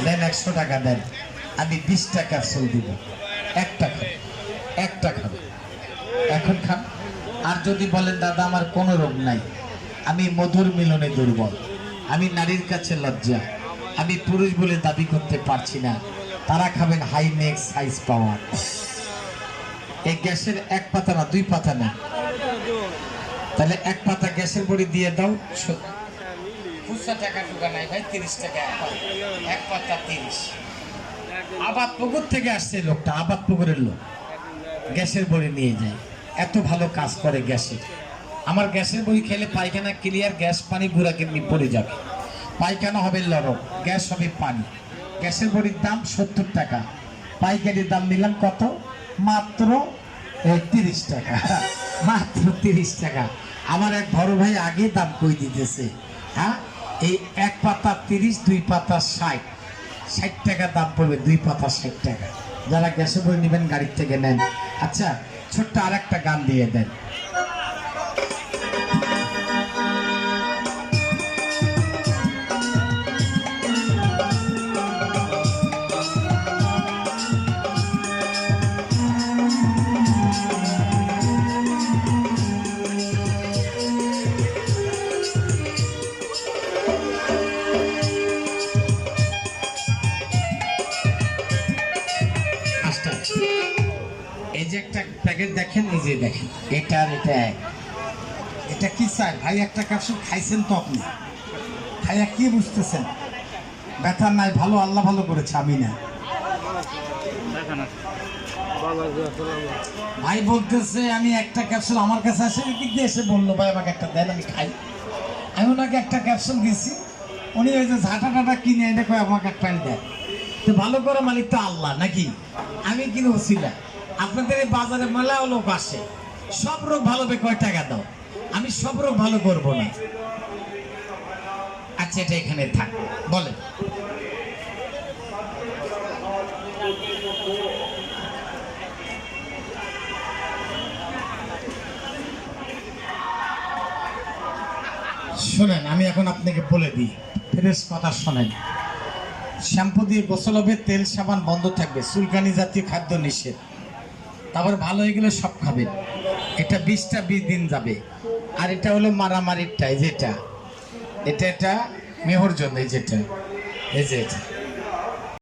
দেন 100 টাকা দেন, আমি 20 টাকা ক্যাপসুল দিব। একটা খাবে এখন খান। আর যদি বলেন দাদা আমার কোনো রোগ নাই, আমি মধুর মিলনে দুর্বল, আমি নারীর কাছে লজ্জা, আমি পুরুষ বলে দাবি করতে পারছি না, তারা খাবেন হাইনেক্স হাইস পাওয়ার। এই গ্যাসের 1 পাতা না 2 পাতা না, তাহলে 1 পাতা গ্যাসের বড়ি দিয়ে দাও। খুচরা টাকা টুকা নাই ভাই, 30 টাকা 1 পাতা 30। আবাদ পুকুর থেকে আসছে লোকটা, আবাদ পুকুরের লোক, গ্যাসের বড়ি নিয়ে যায়। এত ভালো কাজ করে গ্যাসের। আমার গ্যাসের বড়ি খেলে পায়খানা ক্লিয়ার, গ্যাস পানি গুঁড়া কেমনি পড়ে যাবে, পায়খানা হবে লরম, গ্যাস হবে পানি। গ্যাসের বড়ির দাম 70 টাকা, পাইকারির দাম নিলাম কত? মাত্র 30 টাকা, মাত্র 30 টাকা। আমার এক বড় ভাই আগে দাম কই দিতেছে। হ্যাঁ, এই 1 পাতা 30, 2 পাতা 60, 60 টাকা দাম পড়বে, 2 পাতা 60 টাকা। যারা গ্যাসের বড়ি নেবেন গাড়ির থেকে নেন। আচ্ছা, ছোট্ট আর একটা গান দিয়ে দেন। এই যে একটা প্যাকেট দেখেন, এই যে দেখেন, এটা আর এটা এক। এটা কি চাই ভাই? একটা ক্যাপসুল খাইছেন তো আপনি, খাইয়া কি বুঝতেছেন? ব্যথা নাই, ভালো, আল্লাহ ভালো করেছে, আমি না। ভাই বলতেছে আমি একটা ক্যাপসুল, আমার কাছে আসে দিক দিয়ে এসে বললো ভাই আমাকে একটা দেন, আমি খাই। আমি ওনাকে একটা ক্যাপসুল দিছি, উনি ওই যে ঝাঁটা টাটা কিনে এনে কয় আমাকে একটা দেন। তো ভালো করে মালিক তো আল্লাহ নাকি, আমি কিনে বসিলা। আপনাদের এই বাজারে মেলাও লোক আসে, সব রোগ ভালো হবে, কয় টাকা দাও, আমি সব রোগ ভালো করবো না। আচ্ছা, এটা এখানে থাক, বলেন। শোনেন, আমি এখন আপনাকে বলে দিই, ফ্রেশ কথা শোনেন। শ্যাম্পু দিয়ে গোসল হবে, তেল সাবান বন্ধ থাকবে, চুলকানি জাতীয় খাদ্য নিষেধ। তারপর ভালো হয়ে গেলে সব খাবেন। এটা 20টা 20 দিন যাবে। আর এটা হলো মারামারিরটা, এই যেটা, এটা মেহর জন্য, এই যেটা, এই যে এটা